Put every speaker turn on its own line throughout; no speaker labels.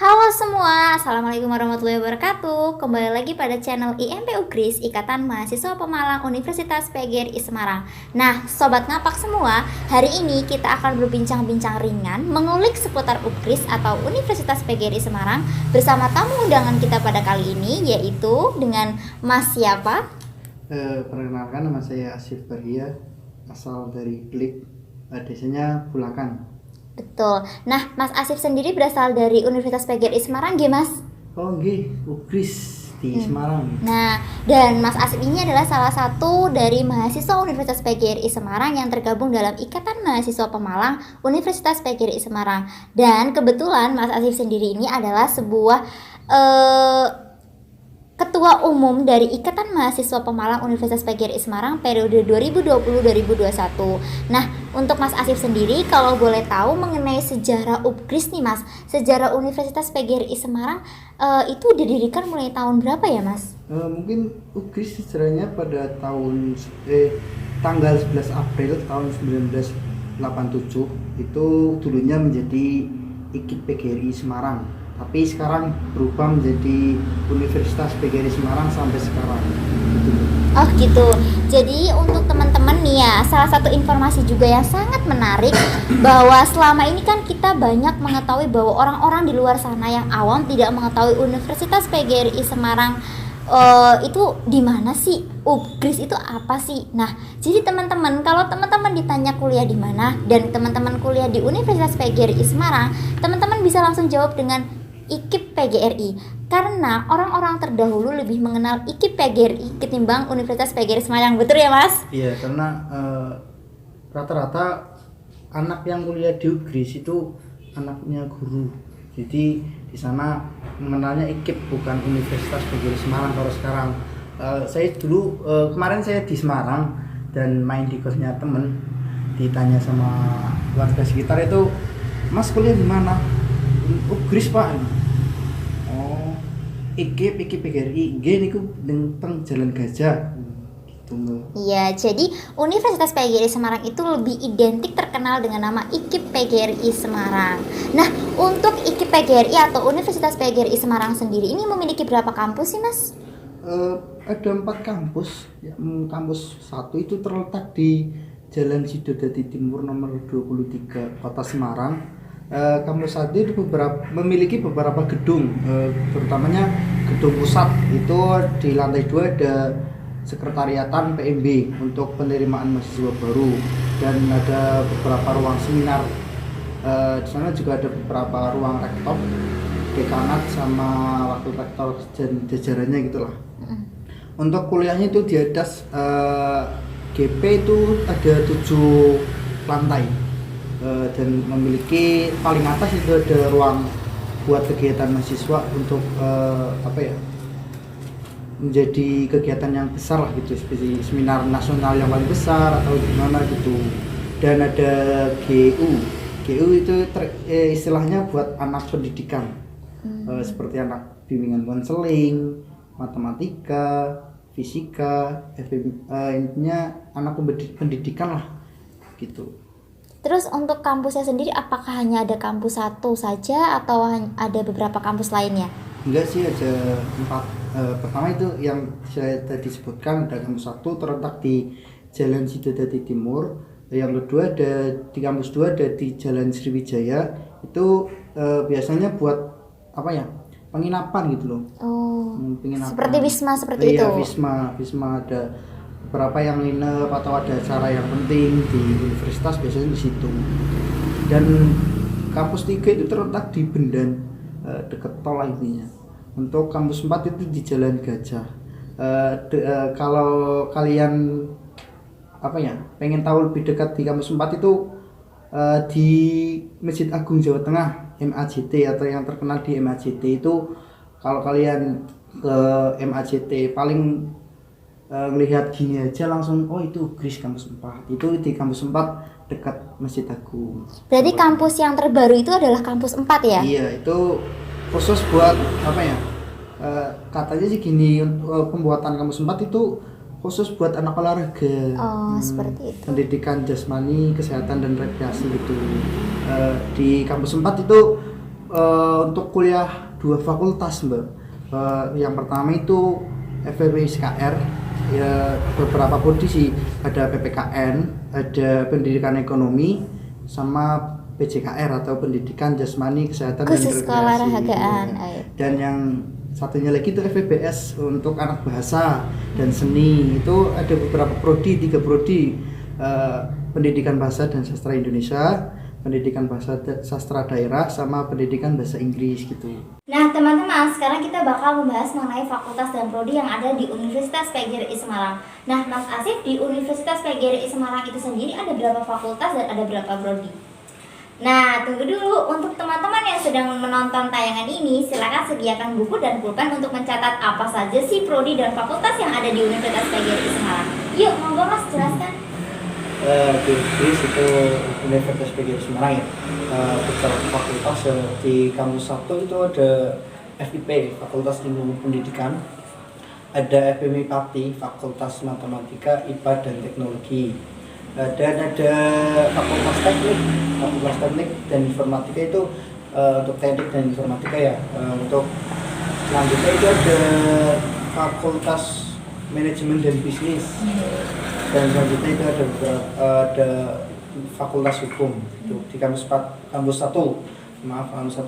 Halo semua, Assalamualaikum warahmatullahi wabarakatuh. Kembali lagi pada channel IMP UGRIS, Ikatan Mahasiswa Pemalang Universitas PGRI Semarang. Nah, Sobat Ngapak semua, hari ini kita akan berbincang-bincang ringan mengulik seputar UGRIS atau Universitas PGRI Semarang bersama tamu undangan kita pada kali ini, yaitu dengan Mas siapa?
Perkenalkan, nama saya Asif Bahia, asal dari Klik, desanya Bulakan.
Betul. Nah, Mas Asif sendiri berasal dari Universitas PGRI Semarang, nggih Mas?
Oh nggih, UGRIS di Semarang.
Nah, dan Mas Asif ini adalah salah satu dari mahasiswa Universitas PGRI Semarang yang tergabung dalam Ikatan Mahasiswa Pemalang Universitas PGRI Semarang. Dan kebetulan Mas Asif sendiri ini adalah sebuah Ketua Umum dari Ikatan Mahasiswa Pemalang Universitas PGRI Semarang periode 2020-2021. Nah, untuk Mas Asif sendiri, kalau boleh tahu mengenai sejarah UPGRIS nih Mas, sejarah Universitas PGRI Semarang itu didirikan mulai tahun berapa ya Mas?
Mungkin UGRIS sejarahnya pada tanggal 11 April tahun 1987 itu dulunya menjadi IKIP PGRI Semarang. Tapi sekarang berubah menjadi Universitas PGRI Semarang sampai sekarang.
Oh gitu. Jadi untuk teman-teman nih ya, salah satu informasi juga yang sangat menarik bahwa selama ini kan kita banyak mengetahui bahwa orang-orang di luar sana yang awam tidak mengetahui Universitas PGRI Semarang itu di mana sih? UPGRIS itu apa sih? Nah, jadi teman-teman, kalau teman-teman ditanya kuliah di mana dan teman-teman kuliah di Universitas PGRI Semarang, teman-teman bisa langsung jawab dengan IKIP PGRI, karena orang-orang terdahulu lebih mengenal IKIP PGRI ketimbang Universitas PGRI Semarang. Betul ya Mas?
Iya, karena rata-rata anak yang kuliah di UGRIS itu anaknya guru. Jadi di sana mengenalnya IKIP bukan Universitas PGRI Semarang. Kalau sekarang saya dulu kemarin saya di Semarang dan main di kosnya temen, ditanya sama warga sekitar itu, Mas kuliah di mana? UGRIS Pak. Oh, IKIP PGRI, nggih niku teng Jalan Gajah. Gitu.
Iya, jadi Universitas PGRI Semarang itu lebih identik terkenal dengan nama IKIP PGRI Semarang. Nah, untuk IKIP PGRI atau Universitas PGRI Semarang sendiri ini memiliki berapa kampus sih Mas?
Ada 4 kampus. Kampus 1 itu terletak di Jalan Sidodadi Timur nomor 23 Kota Semarang. Kampus 1 itu memiliki beberapa gedung, terutamanya gedung pusat itu di lantai 2 ada sekretariatan PMB untuk penerimaan mahasiswa baru dan ada beberapa ruang seminar. Di sana juga ada beberapa ruang rektor, dekanat sama wakil rektor dan jajarannya gitulah. Untuk kuliahnya itu di atas GP itu ada 7 lantai. Dan memiliki paling atas itu ada ruang buat kegiatan mahasiswa untuk menjadi kegiatan yang besar lah gitu, seperti seminar nasional yang paling besar atau gimana gitu. Dan ada GU itu istilahnya buat anak pendidikan, seperti anak bimbingan konseling, matematika, fisika, intinya anak pendidikan lah gitu.
Terus untuk kampusnya sendiri apakah hanya ada kampus 1 saja atau ada beberapa kampus lainnya?
Enggak sih, ada 4. Pertama itu yang saya tadi sebutkan, ada kampus 1 terletak di Jalan Sidodadi Timur. Yang kedua ada di kampus 2 ada di Jalan Sriwijaya. Itu biasanya buat penginapan gitu loh.
Oh,
Penginapan.
seperti Wisma seperti itu?
Iya, Wisma ada beberapa yang nginep atau ada acara yang penting di universitas biasanya di situ. Dan kampus 3 itu terletak di Bendan, dekat tol intinya. Untuk kampus 4 itu di Jalan Gajah. Kalau kalian pengen tahu lebih dekat di kampus 4 itu di Masjid Agung Jawa Tengah, MAJT, atau yang terkenal di MAJT itu, kalau kalian ke MAJT paling ngelihat gini aja langsung, oh itu UGRIS kampus 4. Itu di kampus 4 dekat Masjid Agung.
Berarti kampus yang terbaru itu adalah kampus 4 ya?
Iya, itu khusus buat katanya sih gini, pembuatan kampus 4 itu khusus buat anak olahraga.
Oh, seperti itu.
Pendidikan jasmani, kesehatan dan rekreasi gitu. Di kampus 4 itu Untuk kuliah 2 fakultas Mbak. Yang pertama itu FEB SKR, ya beberapa prodi sih, ada PPKN, ada pendidikan ekonomi, sama PJKR atau pendidikan jasmani kesehatan
Khusus
dan rekreasi.
keolahragaan.
Iya. Dan yang satunya lagi itu FEBS untuk anak bahasa dan seni. Itu ada beberapa prodi, 3 prodi, pendidikan bahasa dan sastra Indonesia, pendidikan bahasa sastra daerah, sama pendidikan bahasa Inggris gitu.
Nah teman-teman, sekarang kita bakal membahas mengenai fakultas dan prodi yang ada di Universitas PGRI Semarang. Nah Mas Asif, di Universitas PGRI Semarang itu sendiri ada berapa fakultas dan ada berapa prodi? Nah tunggu dulu, untuk teman-teman yang sedang menonton tayangan ini, silakan sediakan buku dan pulpen untuk mencatat apa saja sih prodi dan fakultas yang ada di Universitas PGRI Semarang. Yuk, monggo Mas jelaskan.
Di UNIS itu Universitas PGRI Semarang ya, beberapa fakultas di kampus 1 itu ada FIP, Fakultas Ilmu Pendidikan, ada FMI Pati, Fakultas Matematika, IPA dan Teknologi, dan ada Fakultas Teknik dan Informatika itu untuk teknik dan informatika ya. Untuk selanjutnya itu ada Fakultas Manajemen dan Bisnis, dan selanjutnya itu ada Fakultas Hukum itu di kampus 1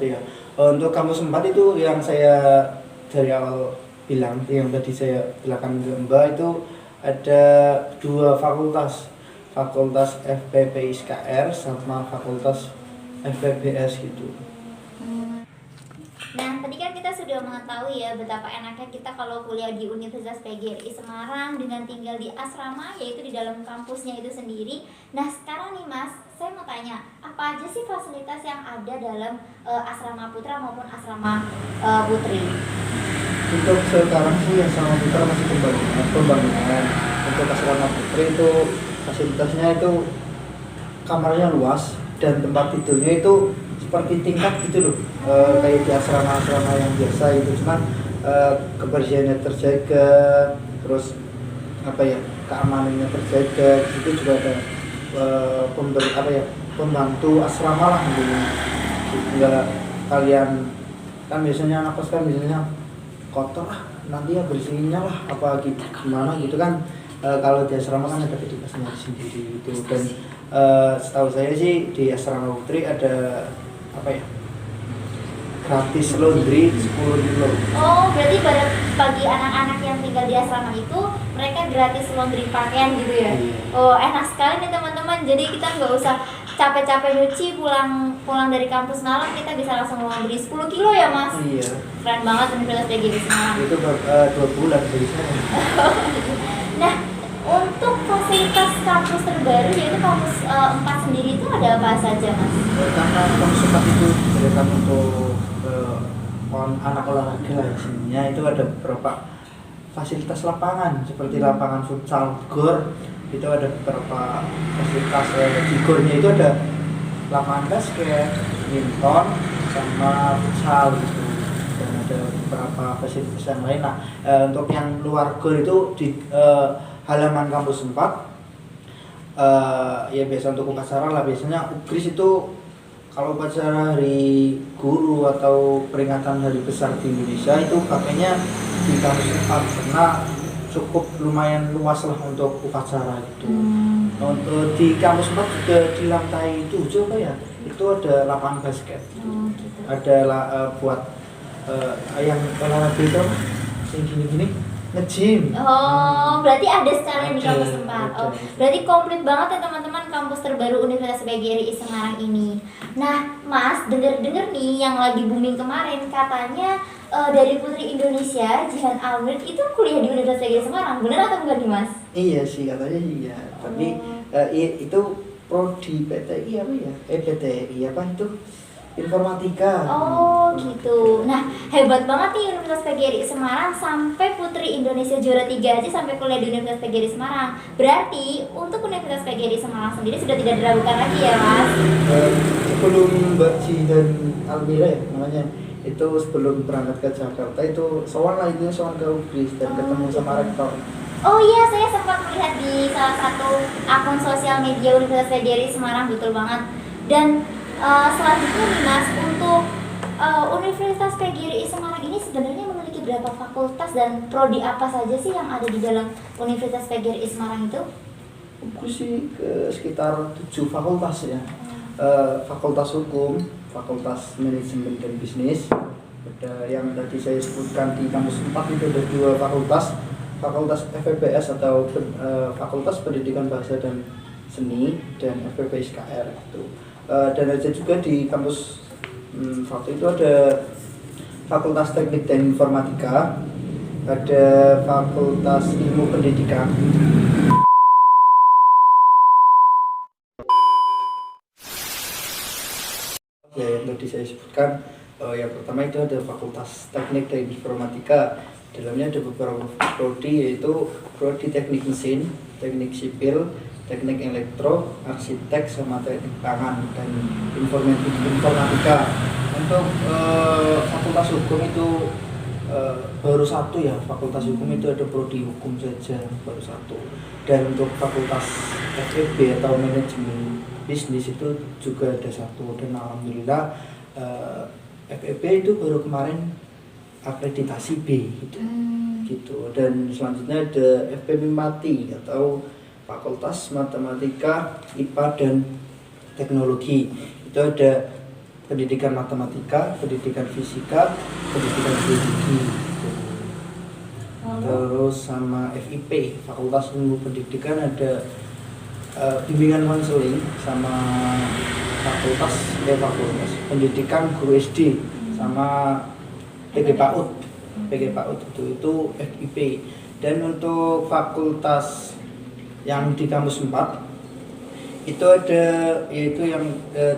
ya. Untuk kampus 4 itu yang saya dari awal bilang, yang tadi saya belakang ke Mbak, itu ada 2 fakultas, Fakultas FPP SKR sama Fakultas FPBS gitu.
Nah, tadi kan kita sudah mengetahui ya betapa enaknya kita kalau kuliah di Universitas PGRI Semarang dengan tinggal di asrama, yaitu di dalam kampusnya itu sendiri. Nah, sekarang nih Mas, saya mau tanya, apa aja sih fasilitas yang ada dalam asrama putra maupun asrama putri?
Untuk sekarang sih asrama putra masih pembangunan. Untuk asrama putri itu fasilitasnya itu kamarnya luas dan tempat tidurnya itu seperti tingkat gitu loh, kayak di asrama-asrama yang biasa itu, cuman kebersihannya terjaga, terus keamanannya terjaga. Itu juga ada pembantu asrama lah gitu. Enggak kalian kan biasanya anak kos kan biasanya kotor lah, nanti ya bersihinnya lah apa gitu gimana gitu kan. Kalau di asrama kan ada petugasnya sendiri itu. Dan setahu saya sih di asrama putri ada gratis laundry 10 kilo.
Oh, berarti bagi anak-anak yang tinggal di asrama itu mereka gratis laundry pakaian gitu ya?
Iya.
Oh, enak sekali nih teman-teman. Jadi kita nggak usah capek-capek nyuci, pulang dari kampus malam kita bisa langsung laundry 10 kilo ya Mas?
Iya.
Keren banget Universitas PGRI Semarang.
Itu 2 bulan dari sana.
Nah, untuk fasilitas kampus terbaru yaitu kampus 4 sendiri itu ada apa saja Mas?
Karena kampus 4 itu berdasarkan untuk anak olahraga lah isinya, itu ada beberapa fasilitas lapangan seperti lapangan futsal, gor, itu ada beberapa fasilitas. Di gornya itu ada lapangan basket, badminton, sama futsal gitu, dan ada beberapa fasilitas yang lain. Nah, untuk yang luar gor itu di halaman kampus 4, ya biasa untuk upacara lah, biasanya UKRIS itu kalau upacara hari guru atau peringatan hari besar di Indonesia itu pakainya di kampus 4 karena cukup lumayan luas lah untuk upacara itu. Untuk di kampus 4 juga di lantai 7 itu ada lapangan basket,
Gitu.
ada buat yang olahraga itu yang gini-gini nge-gym.
Oh, berarti ada sekalian di
Ada,
kampus 4. Oh,
ada.
berarti komplit banget ya teman-teman kampus terbaru Universitas PGRI Semarang ini. Nah, Mas, dengar-dengar nih yang lagi booming kemarin katanya dari Putri Indonesia, Jihan Almrid itu kuliah di Universitas PGRI Semarang. Benar atau enggak nih, Mas?
Iya sih katanya iya, tapi itu prodi PTI PTI itu informatika.
Oh gitu. Nah hebat banget nih Universitas PGRI Semarang sampai Putri Indonesia juara 3 aja sampai kuliah di Universitas PGRI Semarang. Berarti untuk Universitas PGRI Semarang sendiri sudah tidak diragukan lagi ya Mas?
Sebelum Mbak Jihan Almira ya namanya, itu sebelum berangkat ke Jakarta itu soal ke UGRIS dan ketemu sama rektor.
Oh iya, saya sempat melihat di salah satu akun sosial media Universitas PGRI Semarang, betul banget. Dan selanjutnya nih Mas, untuk Universitas PGRI Semarang ini sebenarnya memiliki berapa fakultas dan prodi apa saja sih yang ada di dalam Universitas PGRI Semarang itu?
Aku sih sekitar 7 fakultas ya. Fakultas Hukum, Fakultas Manajemen dan Bisnis. Ada yang tadi saya sebutkan di kampus 4 itu ada 2 fakultas. Fakultas FEBS atau Fakultas Pendidikan Bahasa dan Seni dan FPPSKR itu. Dan ada juga di kampus 1 itu ada Fakultas Teknik dan Informatika, ada Fakultas Ilmu Pendidikan. Ya, yang tadi saya sebutkan, yang pertama itu ada Fakultas Teknik dan Informatika. Dalamnya ada beberapa prodi, yaitu prodi Teknik Mesin, Teknik Sipil, Teknik Elektro, Arsitek, sama Teknik Pangan dan Informatika. Untuk Fakultas Hukum itu baru 1 ya. Fakultas Hukum itu ada prodi Hukum saja, baru 1. Dan untuk Fakultas FEB atau Manajemen Bisnis itu juga ada 1. Dan alhamdulillah FEB itu baru kemarin akreditasi B gitu. Dan selanjutnya ada FPB Mati atau Fakultas Matematika, IPA dan Teknologi. Itu ada pendidikan matematika, pendidikan fisika, pendidikan biologi gitu. Terus sama FIP, Fakultas Ilmu Pendidikan, ada bimbingan konseling, sama fakultas pendidikan guru SD, sama PG PAUD itu FIP. Dan untuk fakultas yang di kampus 4 itu ada, yaitu yang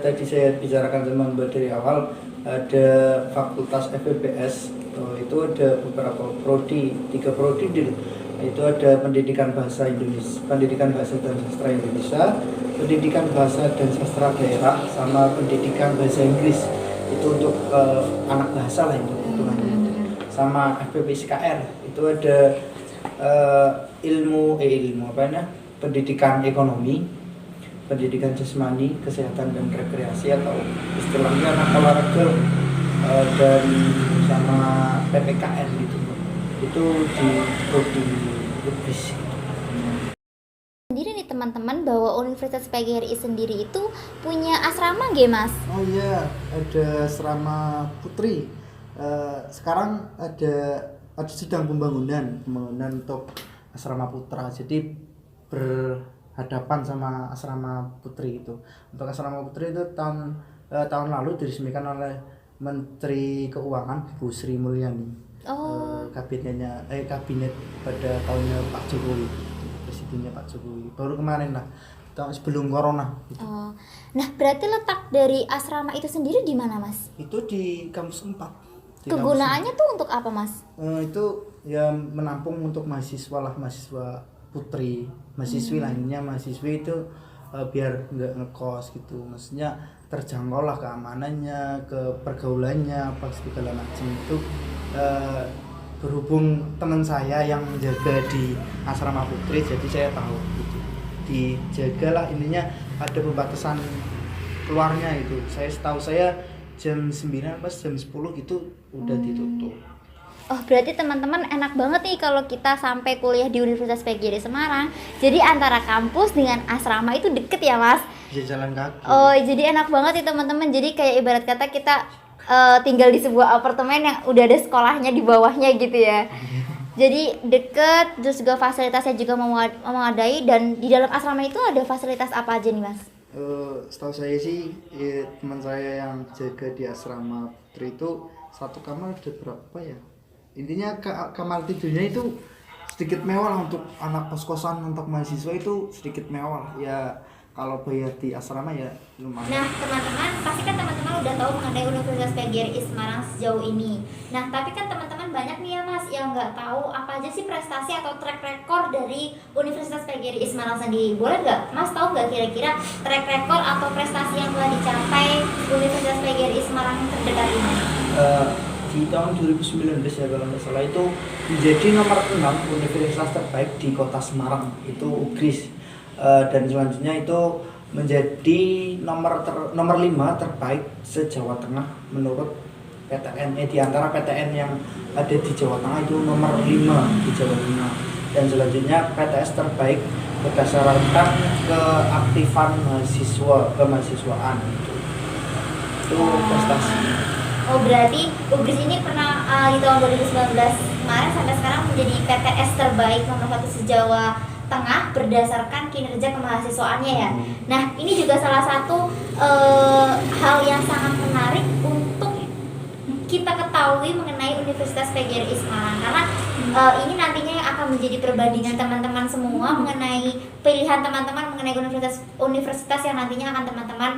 tadi saya bicarakan sama Mbak dari awal, ada Fakultas FEBS. Itu ada beberapa prodi, 3 prodi itu ada Pendidikan Bahasa Indonesia, Pendidikan Bahasa dan Sastra Indonesia, Pendidikan Bahasa dan Sastra Daerah, sama Pendidikan Bahasa Inggris. Itu untuk anak bahasa lah itu hitungannya. Sama FPPSKR itu ada ilmu pendidikan ekonomi, pendidikan jasmani, kesehatan dan rekreasi atau istilahnya anak olahraga, dan sama PPKN gitu. Itu di prodi Lubis.
Sendiri nih teman-teman, bahwa Universitas PGRI sendiri itu punya asrama nggih Mas?
Oh iya, ada asrama putri. Sekarang ada sedang pembangunan untuk asrama putra. Jadi berhadapan sama asrama putri itu. Untuk asrama putri itu tahun lalu diresmikan oleh Menteri Keuangan Bu Sri Mulyani. Kabinet pada tahunnya Pak Jokowi, presidennya Pak Jokowi. Baru kemarin lah, tahun sebelum corona. Gitu.
Nah, berarti letak dari asrama itu sendiri di mana Mas?
Itu di kampus 4.
Kegunaannya tuh untuk apa Mas?
Itu ya menampung untuk mahasiswa putri, mahasiswi lainnya, mahasiswi itu biar nggak ngekos gitu, maksudnya terjangkau lah keamanannya, ke pergaulannya, apa segala macam itu. Berhubung teman saya yang menjaga di asrama putri, jadi saya tahu gitu, dijagalah, ininya ada pembatasan keluarnya itu. Setahu saya jam 9 pas jam 10 gitu udah ditutup.
Oh, berarti teman-teman enak banget nih kalau kita sampai kuliah di Universitas PGRI Semarang. Jadi antara kampus dengan asrama itu deket ya Mas?
Bisa jalan kaki.
Oh, jadi enak banget nih teman-teman. Jadi kayak ibarat kata kita tinggal di sebuah apartemen yang udah ada sekolahnya di bawahnya gitu ya. Jadi deket, terus juga fasilitasnya juga memadai. Dan di dalam asrama itu ada fasilitas apa aja nih Mas?
Setahu saya sih teman saya yang jaga di asrama putri itu satu kamar ada berapa ya, intinya kamar tidurnya itu sedikit mewah lah. Untuk anak kos-kosan, untuk mahasiswa itu sedikit mewah ya. Kalau bayar di asrama ya lumayan.
Nah teman-teman, pasti kan teman-teman udah tahu mengenai Universitas PGRI Semarang sejauh ini. Nah tapi kan teman-teman banyak nih ya Mas yang nggak tahu apa aja sih prestasi atau track record dari Universitas PGRI Semarang sendiri. Boleh nggak Mas tahu nggak kira-kira track record atau prestasi yang telah dicapai Universitas PGRI Semarang terdekat ini?
Di tahun 2019 ya kalau nggak salah, itu menjadi nomor 6 universitas terbaik di kota Semarang, itu UGRIS. Dan selanjutnya itu menjadi nomor 5 terbaik se-Jawa Tengah menurut PTN di antara PTN yang ada di Jawa Tengah itu nomor 5 di Jawa Tengah. Dan selanjutnya PTS terbaik berdasarkan keaktifan mahasiswa kemahasiswaan itu prestasi.
Oh berarti UGRIS ini pernah di tahun 2019 kemarin sampai sekarang menjadi PTS terbaik nomor 1 se-Jawa Tengah berdasarkan kinerja kemahasiswaannya ya. Nah ini juga salah satu hal yang sangat menarik untuk kita ketahui mengenai Universitas PGRI Semarang, karena ini nantinya yang akan menjadi perbandingan teman-teman semua mengenai pilihan teman-teman mengenai universitas yang nantinya akan teman-teman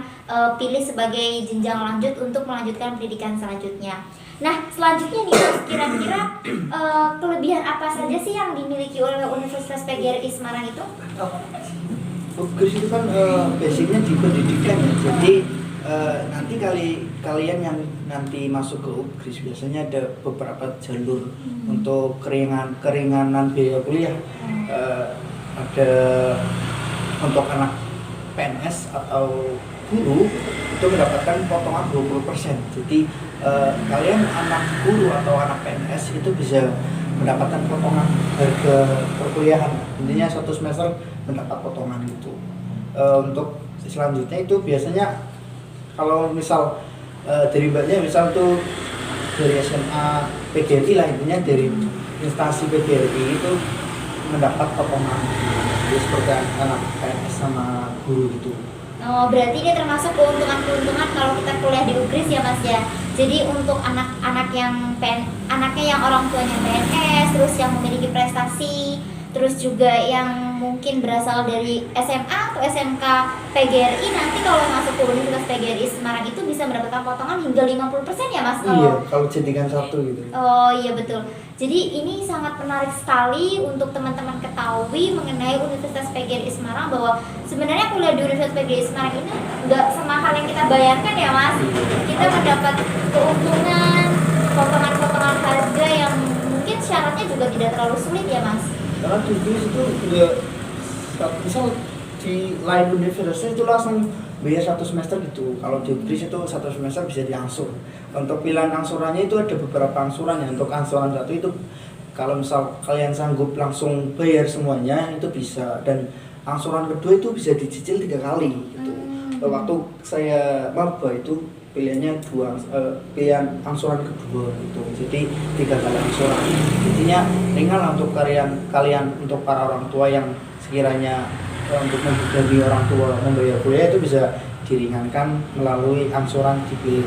pilih sebagai jenjang lanjut untuk melanjutkan pendidikan selanjutnya. Nah selanjutnya nih Mas, kira-kira kelebihan apa saja sih yang dimiliki oleh Universitas PGRI Semarang itu?
UGRIS itu kan basicnya di pendidikan ya, jadi nanti kalian yang nanti masuk ke UGRIS biasanya ada beberapa jalur untuk keringanan biaya kuliah. Ada untuk anak PNS atau guru itu mendapatkan potongan 20%. Jadi kalian anak guru atau anak PNS itu bisa mendapatkan potongan harga perkuliahan. Intinya satu semester mendapat potongan itu. Untuk selanjutnya itu biasanya kalau misal dari mbaknya misal tuh dari SMA PGRI lah, intinya dari instansi PGRI itu mendapat potongan jadi seperti anak PNS sama guru gitu.
Oh berarti ini termasuk keuntungan-keuntungan kalau kita kuliah di UGRIS ya Mas ya. Jadi untuk anak-anak anaknya yang orang tuanya PNS, terus yang memiliki prestasi, terus juga yang mungkin berasal dari SMA atau SMK PGRI, nanti kalau masuk ke Universitas PGRI Semarang itu bisa mendapatkan potongan hingga 50% ya Mas?
Iya, kalau jadikan satu gitu.
Oh iya betul. Jadi ini sangat menarik sekali untuk teman-teman ketahui mengenai Universitas PGRI Semarang, bahwa sebenarnya kuliah di Universitas PGRI Semarang ini nggak semahal yang kita bayangkan ya Mas. Kita mendapat keuntungan, potongan-potongan harga yang mungkin syaratnya juga tidak terlalu sulit ya Mas.
Karena di UGRIS itu juga misal di lain universitas itu langsung bayar 1 semester gitu. Kalau di UGRIS itu 1 semester bisa diangsur. Untuk pilihan angsurannya itu ada beberapa angsuran ya. Untuk angsuran satu itu kalau misal kalian sanggup langsung bayar semuanya itu bisa, dan angsuran kedua itu bisa dicicil 3 kali gitu. Waktu saya maba itu pilihannya pilihan angsuran kedua gitu, jadi 3 kali angsuran. Intinya ringan lah untuk kalian untuk para orang tua yang sekiranya untuk membebani orang tua membayar kuliah itu bisa diringankan melalui angsuran dipilih.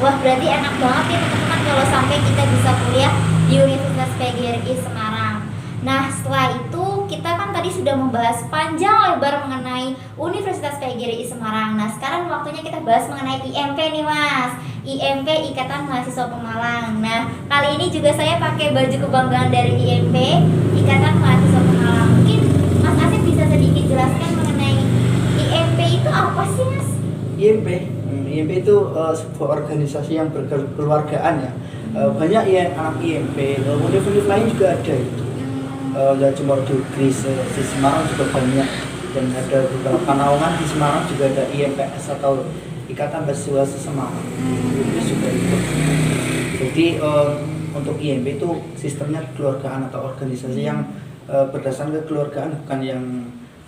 Wah berarti enak banget ya teman-teman kalau sampai kita bisa kuliah di Universitas PGRI Semarang. Nah setelah itu kita kan tadi sudah membahas panjang lebar mengenai Universitas PGRI Semarang. Nah sekarang waktunya kita bahas mengenai IMP nih Mas, IMP Ikatan Mahasiswa Pemalang. Nah kali ini juga saya pakai baju kebanggaan dari IMP Ikatan Mahasiswa Pemalang. Mungkin Mas Asif bisa sedikit jelaskan mengenai IMP itu apa sih Mas?
IMP itu sebuah organisasi yang berkeluargaan ya. Banyak ya anak IMP, universitas lain juga ada itu. Gak cuma di UGRIS, di Semarang juga banyak, dan ada beberapa naungan di Semarang juga ada IMPS atau Ikatan Mahasiswa Semarang. UGRIS juga ikut. Jadi untuk IMP itu sistemnya kekeluargaan atau organisasi yang berdasarkan kekeluargaan, bukan yang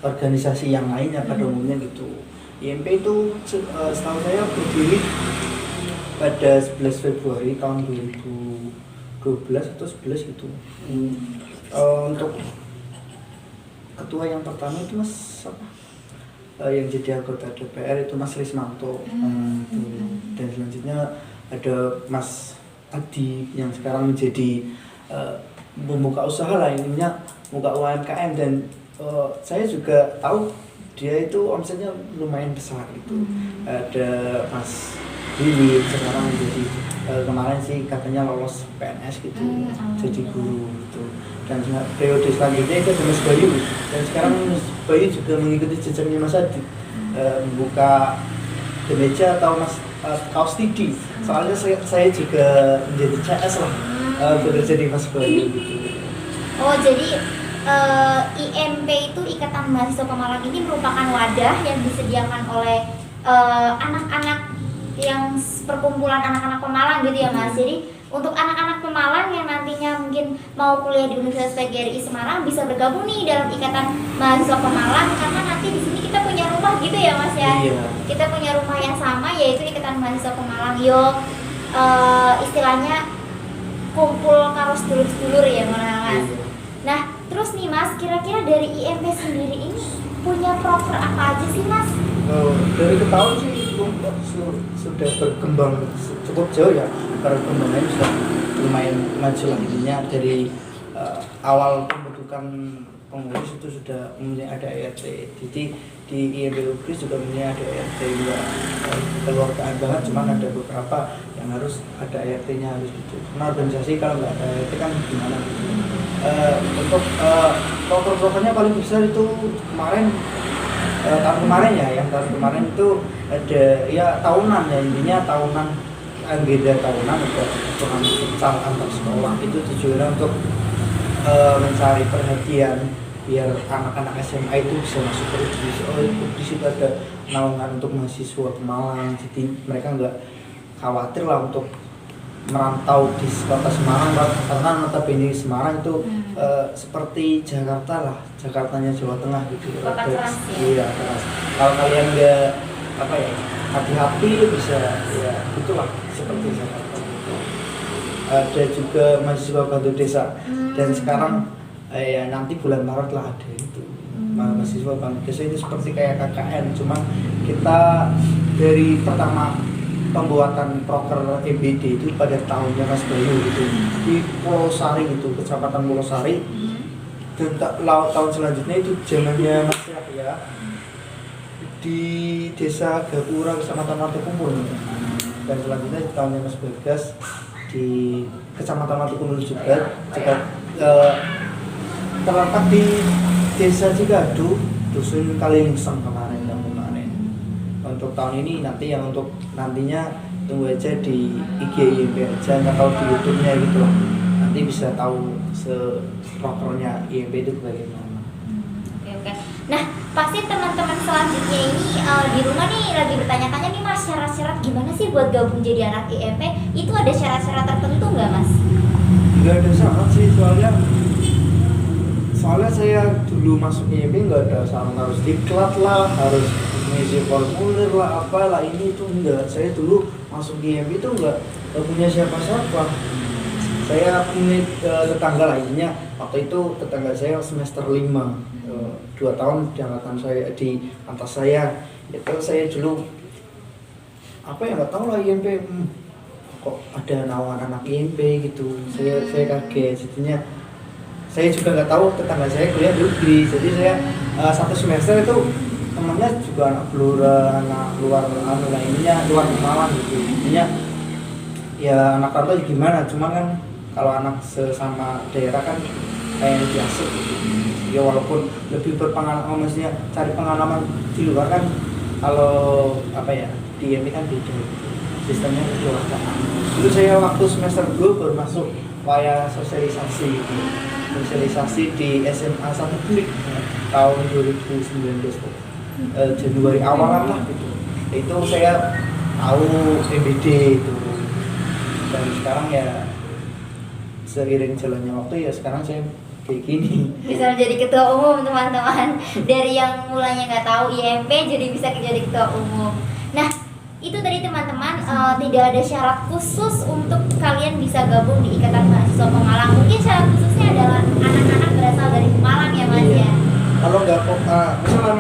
organisasi yang lainnya pada umumnya gitu. IMP itu setahu saya berdiri pada 11 Februari tahun 2012 atau 11 gitu. Untuk ketua yang pertama itu Mas apa? Yang jadi anggota DPR itu Mas Rismanto. Dan selanjutnya ada Mas Adi yang sekarang menjadi membuka usaha lah, intinya buka UMKM, dan saya juga tahu dia itu omsetnya lumayan besar gitu. Ada Mas Willy sekarang menjadi kemarin sih katanya lolos PNS gitu, jadi guru gitu. Dan periode selanjutnya itu ada Mas Bayu, dan sekarang Mas Bayu juga mengikuti jejaknya Mas Adi, membuka kemeja atau kaos TD. Soalnya saya juga menjadi CS lah, bekerja di Mas Bayu gitu.
Oh jadi IMP itu Ikatan Mahasiswa Pemalang ini merupakan wadah yang disediakan oleh anak-anak perkumpulan anak-anak Pemalang gitu ya Mas. Jadi untuk anak-anak Pemalang yang nantinya mungkin mau kuliah di Universitas PGRI Semarang bisa bergabung nih dalam Ikatan Mahasiswa Pemalang, karena nanti di sini kita punya rumah gitu ya Mas ya.
Iya.
Kita punya rumah yang sama yaitu Ikatan Mahasiswa Pemalang. Istilahnya kumpul karo sedulur-sedulur ya Mas.
Iya.
Nah, terus nih Mas, kira-kira dari IMP sendiri ini punya proker apa aja sih Mas?
Dari ketahuan sih sudah berkembang cukup jauh ya, perkembangannya sudah lumayan maju lah intinya. Dari awal pembentukan pengurus itu sudah mempunyai ada ERT, jadi di IMB Ugris juga mempunyai ada ERT, juga keluargaan banget, cuman ada beberapa yang harus ada ERT-nya harus gitu. Karena organisasi kalau nggak ada ERT kan gimana gitu. Untuk proker-prokernya paling besar itu kemarin tahun kemarin ya, yang tahun kemarin itu ada ya tahunan ya, intinya tahunan agenda tahunan untuk turnamen futsal antar sekolah. Itu tujuannya untuk mencari perhatian biar anak-anak SMA itu bisa masuk ke UGRIS. Di situ ada naungan untuk mahasiswa Pemalang, jadi mereka nggak khawatir lah untuk merantau di kota Semarang, karena notabene Semarang itu seperti Jakarta lah, Jakartanya Jawa Tengah gitu.
Kota keras ya?
Iya, keras. Kalau kalian nggak apa ya, hati-hati bisa ya itulah seperti Jakarta gitu. Ada juga mahasiswa bantu desa, dan sekarang ya nanti bulan Maret lah ada itu mahasiswa bantu desa. Itu seperti kayak KKN, cuma kita dari pertama pembuatan proker EBD itu pada tahunnya Mas Bayu gitu di Pulau Sari gitu, kecamatan Pulau Sari. Dan tahun selanjutnya itu zamannya Mas ya di desa Gapura, kecamatan Matukumpul. Dan selanjutnya di tahunnya Mas Bagas di kecamatan Matukumpul juga terletak di desa Cigadu, dusun Kalingseng kemarin. Untuk tahun ini nanti yang untuk nantinya tunggu aja di IG IMB aja, nggak tahu di YouTube-nya gitu loh. Nanti bisa tahu prokernya IMB itu bagaimana.
Oke. Nah, pasti teman-teman selanjutnya ini di rumah nih lagi bertanya-tanya nih Mas, syarat-syarat gimana sih buat gabung jadi anak IMP? Itu ada syarat-syarat tertentu nggak Mas?
Nggak ada syarat sih, soalnya saya dulu masuk IMB nggak ada syarat harus diklat lah, harus mengisi formulir lah, apalah ini itu enggak. Saya dulu masuk IMB itu enggak punya siapa-siapa. Saya punya tetangga lah, intinya waktu itu tetangga saya semester 5, 2 tahun di angkatan saya, di atas saya. Itu saya dulu apa ya, nggak tahu lah IMB, kok ada nawaran anak IMB gitu. Saya kaget, jadinya saya juga nggak tahu tetangga saya kuliah di UGRIS. Jadi saya satu semester itu temennya juga anak Blora, anak luar lainnya, luar Malang gitu. Intinya ya anak rantau gimana, cuma kan kalau anak sesama daerah kan kayak biasa gitu. Ya walaupun lebih berpengalaman, maksudnya cari pengalaman di luar kan, kalau apa ya di IMB kan beda gitu. Sistemnya kekeluargaan. Dulu saya waktu semester 2 baru masuk waya sosialisasi gitu. Sosialisasi di SMA 1 Blik tahun 2019 Januari awalan lah gitu. Itu saya tahu MBD itu, dan sekarang ya seiring jalannya waktu ya sekarang saya kayak gini.
Bisa menjadi ketua umum teman-teman. Dari yang mulanya nggak tahu IMP jadi bisa jadi ketua umum. Nah, itu tadi teman-teman, tidak ada syarat khusus untuk kalian bisa gabung di Ikatan Mahasiswa Pemalang. Mungkin syarat khususnya adalah anak-anak berasal dari Pemalang ya Mas ya.
Kalau nggak misal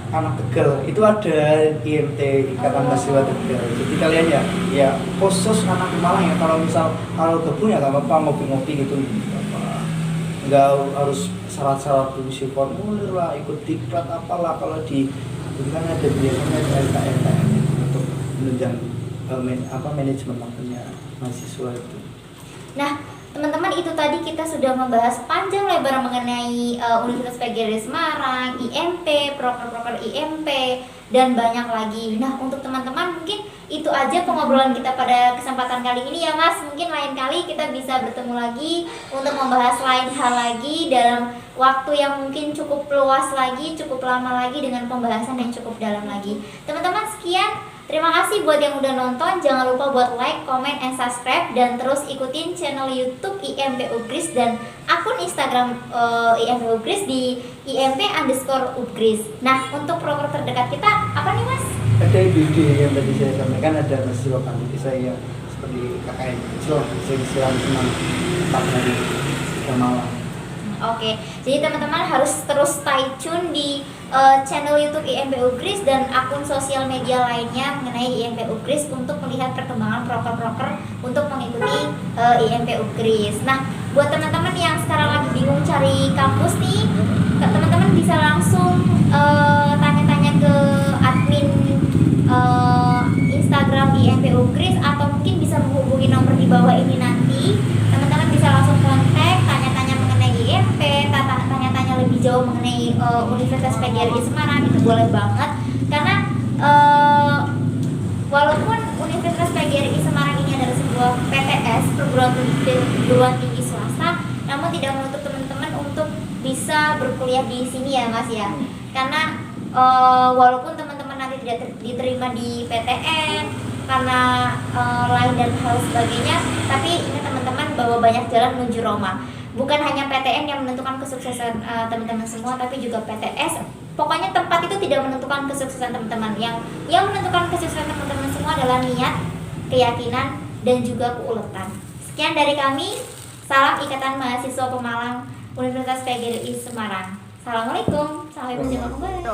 anak Tegal itu ada IMT, Ikatan Mahasiswa Tegal. Jadi kalian ya khusus anak Pemalang ya. Kalau misal gabung ya nggak apa-apa, ngopi-ngopi gitu. Nggak harus syarat-syarat mengisi formulir lah, ikut diklat apalah. Kalau di kan ada biasanya ada LKM untuk menunjang manajemen waktunya mahasiswa itu.
Nah, teman-teman, itu tadi kita sudah membahas panjang lebar mengenai Universitas PGRI Semarang, IMP, proker-proker IMP, dan banyak lagi. Nah, untuk teman-teman mungkin itu aja pengobrolan kita pada kesempatan kali ini ya Mas. Mungkin lain kali kita bisa bertemu lagi untuk membahas lain hal lagi dalam waktu yang mungkin cukup luas lagi, cukup lama lagi, dengan pembahasan yang cukup dalam lagi. Teman-teman, sekian Terima kasih buat yang udah nonton. Jangan lupa buat like, comment, and subscribe. Dan terus ikutin channel YouTube IMP Ugris dan akun Instagram IMP Ugris di IMP_Ugris. Nah, untuk proker terdekat kita apa nih Mas?
Ada ide yang tadi saya sampaikan, ada mahasiswa paniti saya seperti KKN kecil, saya Islam senang 4 hari ke Malang.
Oke, jadi teman-teman harus terus stay tune di channel YouTube IMP Ugris dan akun sosial media lainnya mengenai IMP Ugris untuk melihat perkembangan proker-proker untuk mengikuti IMP Ugris. Nah, buat teman-teman yang sekarang lagi bingung cari kampus nih, teman-teman bisa langsung tanya-tanya ke admin Instagram IMP Ugris atau mungkin bisa menghubungi nomor di bawah ini nanti. Teman-teman bisa langsung kontak, tanya-tanya mengenai IMP, tanya-tanya lebih jauh mengenai Universitas PGRI Semarang, itu boleh banget karena walaupun Universitas PGRI Semarang ini adalah sebuah PTS, perguruan tinggi swasta, namun tidak menutup teman-teman untuk bisa berkuliah di sini ya Mas ya. Karena walaupun teman-teman nanti tidak diterima di PTN karena lain dan hal sebagainya, tapi ini teman-teman bahwa banyak jalan menuju Roma. Bukan hanya PTN yang menentukan kesuksesan teman-teman semua, tapi juga PTS. Pokoknya tempat itu tidak menentukan kesuksesan teman-teman. Yang menentukan kesuksesan teman-teman semua adalah niat, keyakinan, dan juga keuletan. Sekian dari kami. Salam Ikatan Mahasiswa Pemalang Universitas PGRI Semarang. Assalamualaikum. Sampai berjumpa kembali.